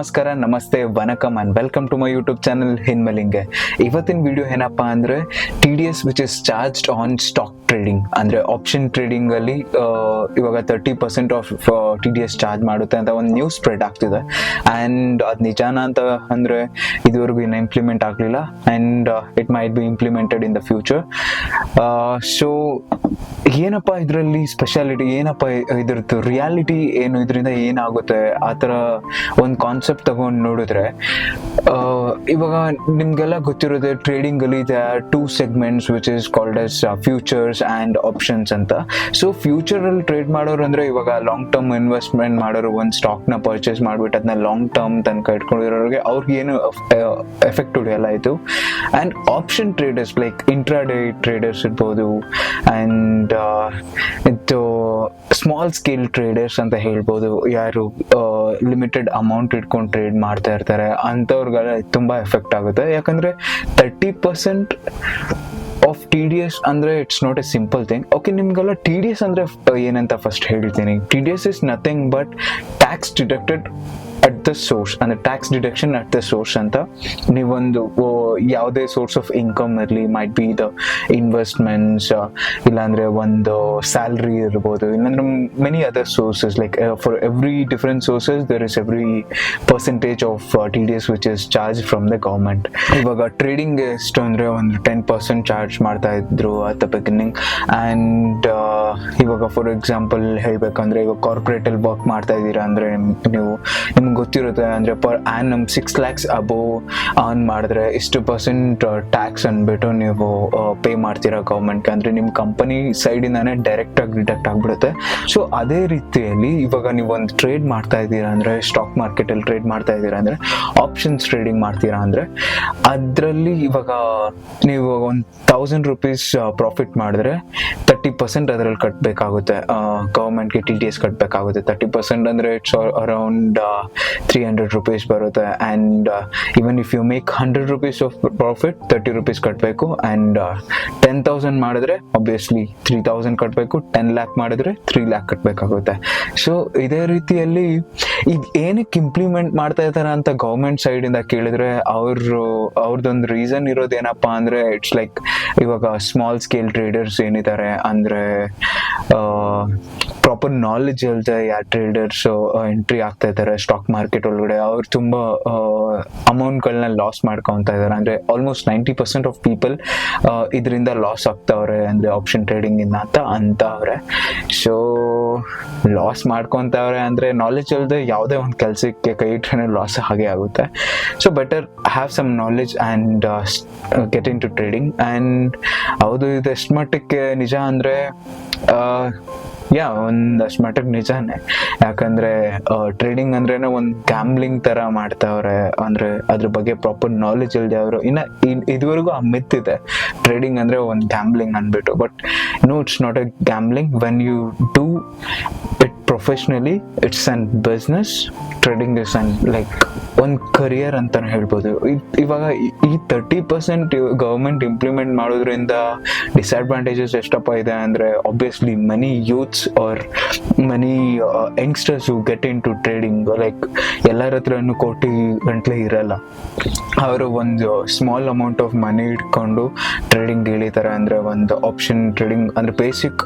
ನಮಸ್ಕಾರ, ನಮಸ್ತೆ, ವನಕಮ್ and welcome to my YouTube channel ಹಿನ್ಮಲಿಂಗೆ. ಇವತ್ತಿನ ವಿಡಿಯೋ ಏನಪ್ಪಾ ಅಂದ್ರೆ TDS which is charged on stock trading ಅಂದ್ರೆ ಆಪ್ಷನ್ ಟ್ರೇಡಿಂಗ್ ಅಲ್ಲಿ ಇವಾಗ 30% ಆಫ್ TDS ಚಾರ್ಜ್ ಮಾಡುತ್ತೆ ಅಂತ ಒಂದು ನ್ಯೂಸ್ ಸ್ಪ್ರೆಡ್ ಆಗ್ತಿದೆ. ಆ್ಯಂಡ್ ಅದು ನಿಜಾನ ಅಂತ ಅಂದ್ರೆ ಇದುವರೆಗೂ ಇನ್ನೂ ಇಂಪ್ಲಿಮೆಂಟ್ ಆಗಲಿಲ್ಲ and it might be implemented in the future. So ಏನಪ್ಪ ಇದರಲ್ಲಿ ಸ್ಪೆಷಾಲಿಟಿ, ಏನಪ್ಪ ಇದ್ರದ್ದು ರಿಯಾಲಿಟಿ ಏನು, ಇದರಿಂದ ಏನಾಗುತ್ತೆ ಆ ಥರ ಒಂದು ಕಾನ್ಸೆಪ್ಟ್ ತಗೊಂಡು ನೋಡಿದ್ರೆ ಇವಾಗ ನಿಮ್ಗೆಲ್ಲ ಗೊತ್ತಿರೋದೆ ಟ್ರೇಡಿಂಗ್ ಅಲ್ಲಿ ಇದೆ 2 segments which is called as futures and options ಅಂತ. ಸೊ ಫ್ಯೂಚರ್ ಅಲ್ಲಿ ಟ್ರೇಡ್ ಮಾಡೋರು ಅಂದ್ರೆ ಇವಾಗ ಲಾಂಗ್ ಟರ್ಮ್ ಇನ್ವೆಸ್ಟ್ಮೆಂಟ್ ಮಾಡೋರು ಒಂದು ಸ್ಟಾಕ್ನ ಪರ್ಚೇಸ್ ಮಾಡ್ಬಿಟ್ಟು ಅದನ್ನ ಲಾಂಗ್ ಟರ್ಮ್ ತನಕ ಇಟ್ಕೊಂಡಿರೋರಿಗೆ ಅವ್ರಿಗೆ ಏನು ಎಫೆಕ್ಟ್ ಹೊಡೆಯಲ್ಲ ಇದು. And option traders like intraday traders ಇರ್ಬೋದು ಆ್ಯಂಡ್ ಇದು ಸ್ಮಾಲ್ ಸ್ಕೇಲ್ ಟ್ರೇಡರ್ಸ್ ಅಂತ ಹೇಳ್ಬೋದು, ಯಾರು ಲಿಮಿಟೆಡ್ ಅಮೌಂಟ್ ಇಟ್ಕೊಂಡು ಟ್ರೇಡ್ ಮಾಡ್ತಾ ಇರ್ತಾರೆ ಅಂಥವ್ರಿಗೆಲ್ಲ ತುಂಬಾ ಎಫೆಕ್ಟ್ ಆಗುತ್ತೆ. ಯಾಕಂದ್ರೆ 30% ಆಫ್ TDS ಅಂದ್ರೆ it's not a simple thing. Okay, ನಿಮ್ಗೆಲ್ಲ TDS ಅಂದ್ರೆ ಏನಂತ ಫಸ್ಟ್ ಹೇಳ್ತೀನಿ. TDS is nothing but tax deducted at the source, ಅಂದ್ರೆ tax deduction at the source ಅಂತ. ನೀವೊಂದು ಯಾವುದೇ ಸೋರ್ಸ್ ಆಫ್ ಇನ್ಕಮ್ ಇರಲಿ, ಮೈಟ್ ಬಿ ದ ಇನ್ವೆಸ್ಟ್ಮೆಂಟ್ಸ್, ಇಲ್ಲಾಂದ್ರೆ ಒಂದು ಸ್ಯಾಲ್ರಿ ಇರ್ಬೋದು, ಇಲ್ಲಾಂದ್ರೆ many other sources. Like for every different sources there is every percentage of TDS which is charge from the government. ಇವಾಗ trading ಎಷ್ಟು ಅಂದ್ರೆ ಒಂದು 10% ಚಾರ್ಜ್ ಮಾಡ್ತಾ ಇದ್ರು ಅಟ್ ದ ಬಿಗಿನಿಂಗ್. ಆ್ಯಂಡ್ ಇವಾಗ ಫಾರ್ ಎಕ್ಸಾಂಪಲ್ ಹೇಳ್ಬೇಕಂದ್ರೆ ಇವಾಗ ಕಾರ್ಪೊರೇಟ್ ಅಲ್ಲಿ ವರ್ಕ್ ಮಾಡ್ತಾ ಇದ್ದೀರಾ ಅಂದ್ರೆ ನಿಮ್ಗೆ ಗೊತ್ತಿರುತ್ತೆ ಅಂದ್ರೆ per annum 6 lakhs above earn ಮಾಡಿದ್ರೆ ಇಷ್ಟು % ಟ್ಯಾಕ್ಸ್ ಅಂದ್ಬಿಟ್ಟು ನೀವು ಪೇ ಮಾಡ್ತೀರಾ ಗೌರ್ಮೆಂಟ್ಗೆ. ಅಂದ್ರೆ ನಿಮ್ಮ ಕಂಪನಿ ಸೈಡಿಂದಾನೆ ಡೈರೆಕ್ಟ್ ಆಗಿ ಡಿಡಕ್ಟ್ ಆಗ್ಬಿಡುತ್ತೆ. ಸೊ ಅದೇ ರೀತಿಯಲ್ಲಿ ಇವಾಗ ನೀವು ಒಂದು ಟ್ರೇಡ್ ಮಾಡ್ತಾ ಇದ್ದೀರಾ ಅಂದ್ರೆ ಸ್ಟಾಕ್ ಮಾರ್ಕೆಟ್ ಅಲ್ಲಿ ಟ್ರೇಡ್ ಮಾಡ್ತಾ ಇದ್ದೀರಾ ಅಂದ್ರೆ ಆಪ್ಷನ್ಸ್ ಟ್ರೇಡಿಂಗ್ ಮಾಡ್ತೀರಾ ಅಂದ್ರೆ ಅದರಲ್ಲಿ ಇವಾಗ ನೀವು ಒಂದು 1000 rupees ಪ್ರಾಫಿಟ್ ಮಾಡಿದ್ರೆ 30% ಅದರಲ್ಲಿ ಕಟ್ಟಬೇಕಾಗುತ್ತೆ ಗೌರ್ಮೆಂಟ್ಗೆ. TDS ಕಟ್ಟಬೇಕಾಗುತ್ತೆ 30% ಅಂದ್ರೆ ಇಟ್ಸ್ ಅರೌಂಡ್ 300 rupees ಬರುತ್ತೆ. And even if you make 100 rupees of profit 30 rupees ಕಟ್ಟಬೇಕು. ಆ್ಯಂಡ್ 10,000 ಮಾಡಿದ್ರೆ ಆಬ್ವಿಯಸ್ಲಿ 3,000 ಕಟ್ಟಬೇಕು. 10 lakh ಮಾಡಿದ್ರೆ 3 lakh ಕಟ್ಟಬೇಕಾಗುತ್ತೆ. ಸೊ ಇದೇ ರೀತಿಯಲ್ಲಿ ಈಗ ಏನಕ್ಕೆ ಇಂಪ್ಲಿಮೆಂಟ್ ಮಾಡ್ತಾ ಇದ್ದಾರೆ ಅಂತ ಗೌರ್ಮೆಂಟ್ ಸೈಡಿಂದ ಕೇಳಿದ್ರೆ ಅವ್ರದ್ದೊಂದು ರೀಸನ್ ಇರೋದೇನಪ್ಪ ಅಂದ್ರೆ ಇಟ್ಸ್ ಲೈಕ್ ಇವಾಗ ಸ್ಮಾಲ್ ಸ್ಕೇಲ್ ಟ್ರೇಡರ್ಸ್ ಏನಿದ್ದಾರೆ ಅಂದ್ರೆ ಪ್ರಾಪರ್ ನಾಲೆಜ್ ಇಲ್ಲದೆ ಯಾರು ಟ್ರೇಡರ್ಸ್ ಎಂಟ್ರಿ ಆಗ್ತಾ ಇದ್ದಾರೆ ಸ್ಟಾಕ್ ಮಾರ್ಕೆಟ್ ಒಳಗಡೆ, ಅವ್ರು ತುಂಬಾ ಅಮೌಂಟ್ಗಳನ್ನ ಲಾಸ್ ಮಾಡ್ಕೊತಾ ಇದ್ದಾರೆ. ಅಂದ್ರೆ ಆಲ್ಮೋಸ್ಟ್ 90% ಆಫ್ ಪೀಪಲ್ ಇದರಿಂದ ಲಾಸ್ ಆಗ್ತಾವ್ರೆ ಅಂದ್ರೆ ಆಪ್ಷನ್ ಟ್ರೇಡಿಂಗ್ ಇಂದ ಅಂತ ಅವ್ರೆ. ಸೊ ಲಾಸ್ ಮಾಡ್ಕೊತಾವ್ರೆ ಅಂದ್ರೆ ನಾಲೆಜ್ ಇಲ್ಲದೆ ಯಾವುದೇ ಒಂದು ಕೆಲಸಕ್ಕೆ ಕೈ ಇಟ್ಟರೆ ಲಾಸ್ ಹಾಗೆ ಆಗುತ್ತೆ. So better have some knowledge and get into trading. And ಹೌದು, ಇದು ಎಷ್ಟು ಮಟ್ಟಕ್ಕೆ ನಿಜ ಅಂದ್ರೆ ಒಂದಷ್ಟು ಮಟ್ಟಕ್ಕೆ ನಿಜಾನೇ. ಯಾಕಂದ್ರೆ ಟ್ರೇಡಿಂಗ್ ಅಂದ್ರೇನೆ ಒಂದು ಗ್ಯಾಮ್ಲಿಂಗ್ ತರ ಮಾಡ್ತಾವ್ರೆ. ಅಂದ್ರೆ ಅದ್ರ ಬಗ್ಗೆ ಪ್ರಾಪರ್ ನಾಲೆಜ್ ಇಲ್ಲದೆ ಅವರು ಇದುವರೆಗೂ ಆ ಮಿತ್ ಇದೆ ಟ್ರೇಡಿಂಗ್ ಅಂದ್ರೆ ಒಂದು ಗ್ಯಾಮ್ಲಿಂಗ್ ಅಂದ್ಬಿಟ್ಟು. But no, it's not a gambling. When you do it professionally it's an business. Trading is an like ಒಂದು ಕರಿಯರ್ ಅಂತಾನೆ ಹೇಳ್ಬೋದು. ಇವಾಗ ಈ 30% ಗವರ್ಮೆಂಟ್ ಇಂಪ್ಲಿಮೆಂಟ್ ಮಾಡೋದ್ರಿಂದ ಡಿಸ್ಅಡ್ವಾಂಟೇಜಸ್ ಎಷ್ಟಪ್ಪ ಇದೆ ಅಂದ್ರೆ obviously many youths are many youngsters who get into trading. Like ಎಲ್ಲರ ಹತ್ರನೂ ಕೋಟಿ ಗಂಟ್ಲೆ ಇರಲ್ಲ. ಅವರು ಒಂದು ಸ್ಮಾಲ್ ಅಮೌಂಟ್ ಆಫ್ ಮನಿ ಇಟ್ಕೊಂಡು ಟ್ರೇಡಿಂಗ್ ಇಳಿತಾರೆ. ಅಂದ್ರೆ ಒಂದು ಆಪ್ಷನ್ ಟ್ರೇಡಿಂಗ್ ಅಂದ್ರೆ ಬೇಸಿಕ್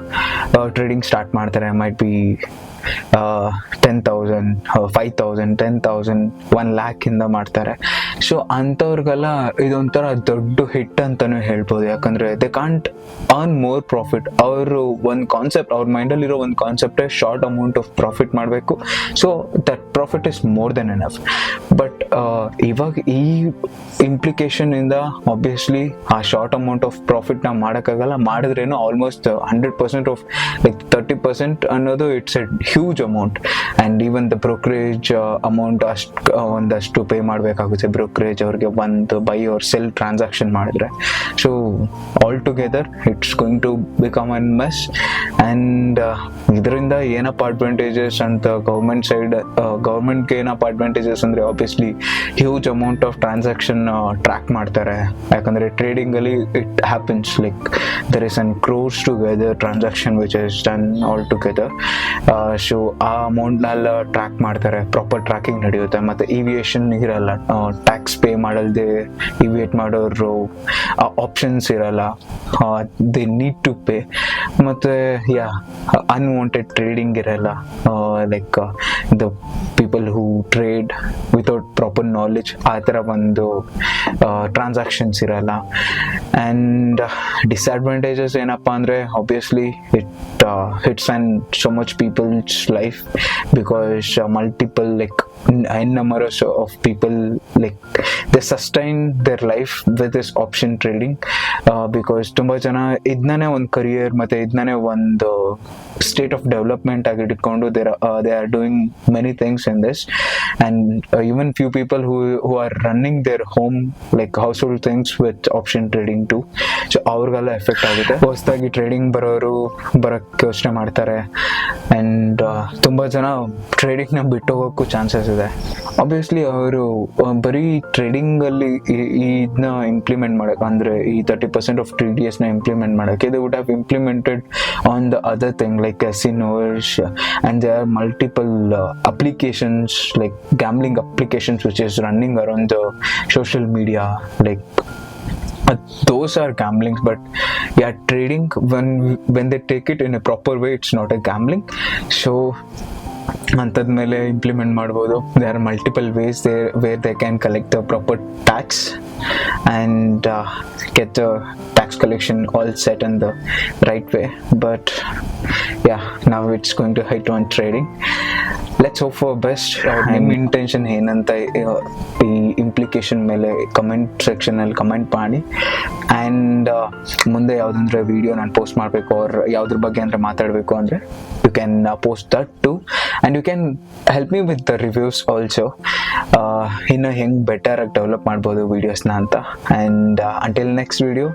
ಟ್ರೇಡಿಂಗ್ ಸ್ಟಾರ್ಟ್ ಮಾಡ್ತಾರೆ. ಮೈಟ್ ಬಿ 10,000, 5,000, 10,000, 1 lakh ಇಂದ ಮಾಡ್ತಾರೆ. ಸೊ ಅಂಥವ್ರಿಗೆಲ್ಲ ಇದೊಂಥರ ದೊಡ್ಡ ಹಿಟ್ ಅಂತಾನು ಹೇಳ್ಬೋದು. ಯಾಕಂದ್ರೆ they can't earn more profit. ಅವರು ಒಂದು ಕಾನ್ಸೆಪ್ಟ್ ಅವ್ರ ಮೈಂಡಲ್ಲಿ ಇರೋ ಒಂದು ಕಾನ್ಸೆಪ್ಟೇ ಶಾರ್ಟ್ ಅಮೌಂಟ್ ಆಫ್ ಪ್ರಾಫಿಟ್ ಮಾಡಬೇಕು. So that profit is more than enough. But ಇವಾಗ ಈ ಇಂಪ್ಲಿಕೇಶನ್ ಇಂದ ಆಬ್ವಿಯಸ್ಲಿ ಆ ಶಾರ್ಟ್ ಅಮೌಂಟ್ ಆಫ್ ಪ್ರಾಫಿಟ್ ನಾವು ಮಾಡೋಕ್ಕಾಗಲ್ಲ. ಮಾಡಿದ್ರೇನು ಆಲ್ಮೋಸ್ಟ್ 100% ಆಫ್ ಲೈಕ್ 30% ಅನ್ನೋದು it's a huge amount. And even the brokerage amount ಒಂದಷ್ಟು ಪೇ ಮಾಡಬೇಕಾಗುತ್ತೆ ಬ್ರೋಕರೇಜ್ ಅವ್ರಿಗೆ ಒಂದು ಬೈ ಆರ್ ಸೆಲ್ ಟ್ರಾನ್ಸಾಕ್ಷನ್ ಮಾಡಿದ್ರೆ. So all together it's going to become an mess. And ಇದರಿಂದ ಏನಪ್ಪ ಅಡ್ವಾಂಟೇಜಸ್ ಅಂತ ಗೌರ್ಮೆಂಟ್ಗೆ ಏನಪ್ಪ ಅಡ್ವಾಂಟೇಜಸ್ ಅಂದರೆ obviously huge amount of transaction transaction track ಮಾಡ್ತಾರೆ. ಯಾಕಂದರೆ ಟ್ರೇಡಿಂಗಲ್ಲಿ it happens like there is an crores together transaction which is done all together. So ಆ ಅಮೌಂಟ್ನೆಲ್ಲ ಟ್ರ್ಯಾಕ್ ಮಾಡ್ತಾರೆ, ಪ್ರಾಪರ್ ಟ್ರ್ಯಾಕಿಂಗ್ ನಡೆಯುತ್ತೆ. ಮತ್ತು ಇವಿಯೇಷನ್ ಇರಲ್ಲ, ಟ್ಯಾಕ್ಸ್ ಪೇ ಮಾಡಲ್ದೆ ಇವಿಯೇಟ್ ಮಾಡೋರು ಆಪ್ಷನ್ಸ್ ಇರಲ್ಲ, ದೇ ನೀಡ್ ಟು ಪೇ. ಮತ್ತು ಅನ್ವಾಂಟೆಡ್ ಟ್ರೇಡಿಂಗ್ ಇರಲ್ಲ, like the people who trade without proper knowledge, ಆ ಥರ ಒಂದು ಟ್ರಾನ್ಸಾಕ್ಷನ್ಸ್ ಇರಲ್ಲ. ಆ್ಯಂಡ್ ಡಿಸ್ಅಡ್ವಾಂಟೇಜಸ್ ಏನಪ್ಪ ಅಂದರೆ obviously it hits and so much people's life because multiple like n numbers of people like they sustain their life with this option trading because ತುಂಬಾ ಜನ ಇದನ್ನೇ ಒಂದು ಕರಿಯರ್ ಮತ್ತೆ ಇದನ್ನೇ ಒಂದು ಸ್ಟೇಟ್ ಆಫ್ ಡೆವಲಪ್ಮೆಂಟ್ ಆಗಿ ಇಟ್ಕೊಂಡು they are doing many things in this, and even few people who are running their home like household things with option trading too. So ಅವ್ರಿಗೆಲ್ಲ ಎಫೆಕ್ಟ್ ಆಗುತ್ತೆ. ಹೊಸದಾಗಿ ಟ್ರೇಡಿಂಗ್ ಬರೋರು ಬರೋಕ್ಕೆ ಯೋಚನೆ ಮಾಡ್ತಾರೆ, ಆ್ಯಂಡ್ ತುಂಬ ಜನ ಟ್ರೇಡಿಂಗ್ನ ಬಿಟ್ಟು ಹೋಗೋಕ್ಕೂ ಚಾನ್ಸಸ್ ಇದೆ. ಆಬ್ವಿಯಸ್ಲಿ ಅವರು ಬರೀ ಟ್ರೇಡಿಂಗಲ್ಲಿ ಇದನ್ನ ಇಂಪ್ಲಿಮೆಂಟ್ ಮಾಡೋಕ್ಕೆ, ಅಂದರೆ ಈ 30% ಆಫ್ TDSನ ಇಂಪ್ಲಿಮೆಂಟ್ ಮಾಡೋಕ್ಕೆ they would have implemented on the other thing like casinos, and there are multiple applications like gambling applications which is running around the social media, like those are gamblings. But trading, when they take it in a proper way, it's not a gambling. So ಅಂಥದ್ ಮೇಲೆ implement ಮಾಡ್ಬೋದು. There are multiple ways where they can collect the proper tax and get the tax collection all set in the right way. But now it's going to hit on trading. Let's hope for best. ನಿಮ್ಮ intention ಏನಂತ ಈ implication ಮೇಲೆ comment ಸೆಕ್ಷನಲ್ಲಿ comment ಮಾಡಿ. And ಮುಂದೆ ಯಾವುದಂದ್ರೆ video ನಾನು post ಮಾಡಬೇಕು ಅವ್ರ ಯಾವುದ್ರ ಬಗ್ಗೆ ಅಂದರೆ ಮಾತಾಡಬೇಕು ಅಂದರೆ you can post that too, and you can help me with the reviews also, ಇನ್ನು ಹೆಂಗೆ ಬೆಟರ್ ಆಗಿ ಡೆವಲಪ್ ಮಾಡ್ಬೋದು ವೀಡಿಯೋಸ್ನ ಅಂತ. And until next video,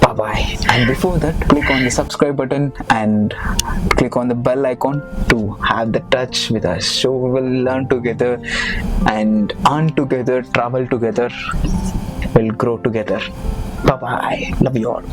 bye bye. And before that, click on the subscribe button and click on the bell icon to have the touch with us, so we will learn together and earn together, travel together, we'll grow together. Bye bye, love you all.